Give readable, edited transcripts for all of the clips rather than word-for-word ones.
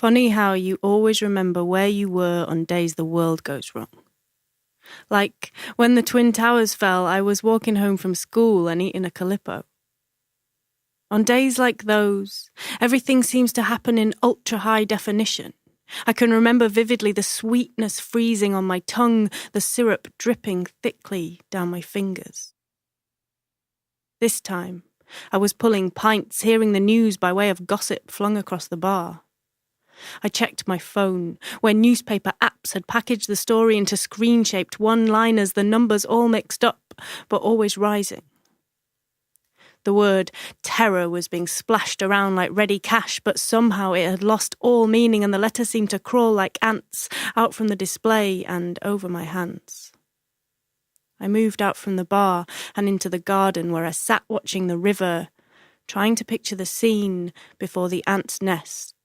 Funny how you always remember where you were on days the world goes wrong. Like when the Twin Towers fell, I was walking home from school and eating a Calippo. On days like those, everything seems to happen in ultra-high definition. I can remember vividly the sweetness freezing on my tongue, the syrup dripping thickly down my fingers. This time, I was pulling pints, hearing the news by way of gossip flung across the bar. I checked my phone, where newspaper apps had packaged the story into screen-shaped one-liners, the numbers all mixed up, but always rising. The word terror was being splashed around like ready cash, but somehow it had lost all meaning and the letters seemed to crawl like ants out from the display and over my hands. I moved out from the bar and into the garden where I sat watching the river, trying to picture the scene before the ant's nest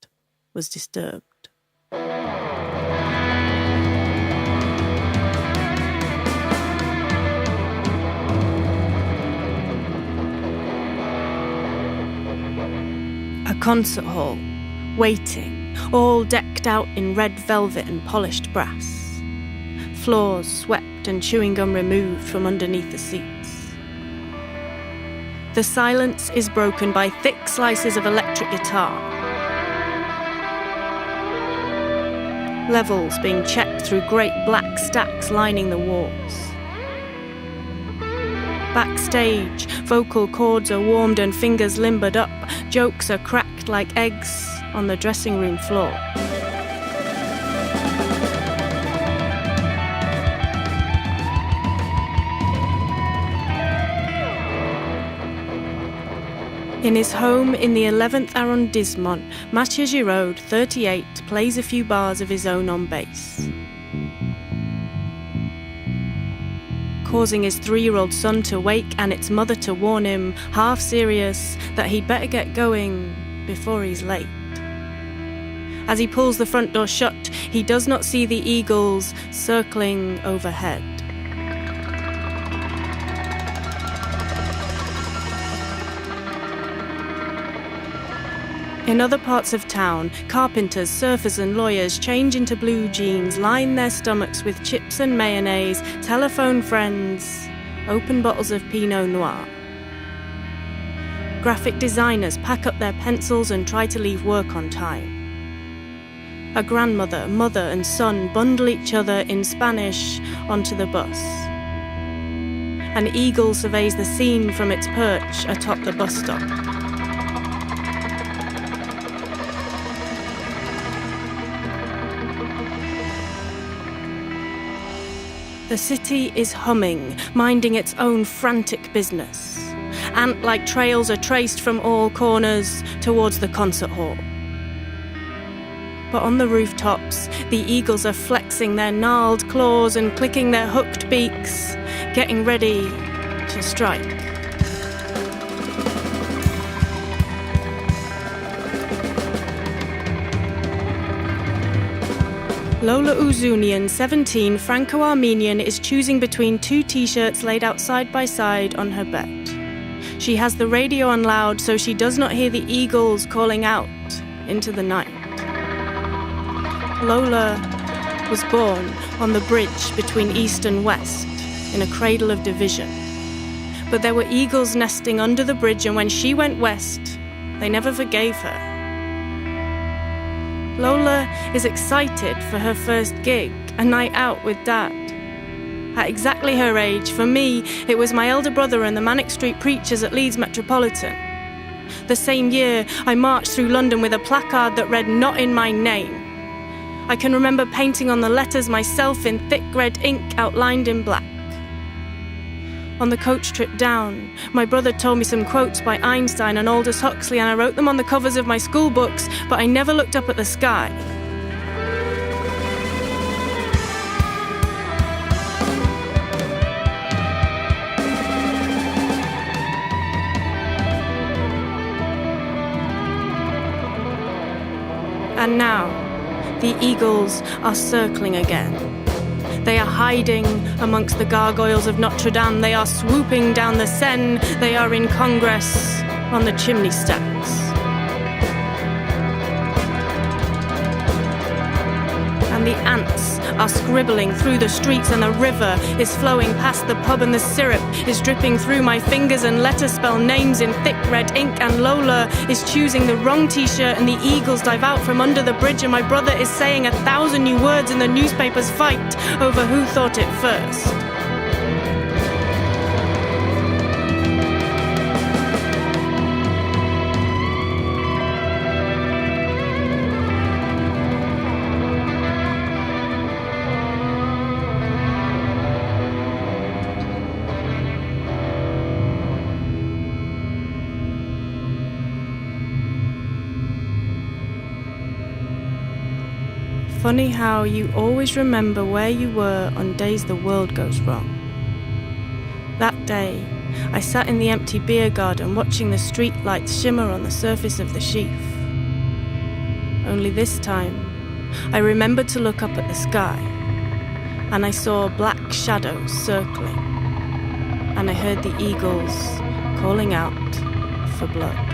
was disturbed. A concert hall, waiting, all decked out in red velvet and polished brass. Floors swept and chewing gum removed from underneath the seats. The silence is broken by thick slices of electric guitar. Levels being checked through great black stacks lining the walls. Backstage, vocal cords are warmed and fingers limbered up. Jokes are cracked like eggs on the dressing room floor. In his home in the 11th arrondissement, Mathieu Giraud, 38, plays a few bars of his own on bass, causing his 3-year-old son to wake and its mother to warn him, half serious, that he'd better get going before he's late. As he pulls the front door shut, he does not see the eagles circling overhead. In other parts of town, carpenters, surfers and lawyers change into blue jeans, line their stomachs with chips and mayonnaise, telephone friends, open bottles of Pinot Noir. Graphic designers pack up their pencils and try to leave work on time. A grandmother, mother and son bundle each other in Spanish onto the bus. An eagle surveys the scene from its perch atop the bus stop. The city is humming, minding its own frantic business. Ant-like trails are traced from all corners towards the concert hall. But on the rooftops, the eagles are flexing their gnarled claws and clicking their hooked beaks, getting ready to strike. Lola Uzunian, 17, Franco-Armenian, is choosing between 2 t-shirts laid out side by side on her bed. She has the radio on loud so she does not hear the eagles calling out into the night. Lola was born on the bridge between East and West in a cradle of division. But there were eagles nesting under the bridge, and when she went west, they never forgave her. Lola is excited for her first gig, a night out with Dad. At exactly her age, for me, it was my elder brother and the Manic Street Preachers at Leeds Metropolitan. The same year, I marched through London with a placard that read, "Not in my name." I can remember painting on the letters myself in thick red ink outlined in black. On the coach trip down, my brother told me some quotes by Einstein and Aldous Huxley, and I wrote them on the covers of my school books, but I never looked up at the sky. And now, the eagles are circling again. They are hiding amongst the gargoyles of Notre Dame. They are swooping down the Seine. They are in Congress on the chimney stacks. are scribbling through the streets, and the river is flowing past the pub, and the syrup is dripping through my fingers, and letters spell names in thick red ink, and Lola is choosing the wrong t-shirt, and the eagles dive out from under the bridge, and my brother is saying 1,000 new words, and the newspapers fight over who thought it first. Funny how you always remember where you were on days the world goes wrong. That day, I sat in the empty beer garden watching the street lights shimmer on the surface of the sheaf. Only this time, I remembered to look up at the sky, and I saw black shadows circling, and I heard the eagles calling out for blood.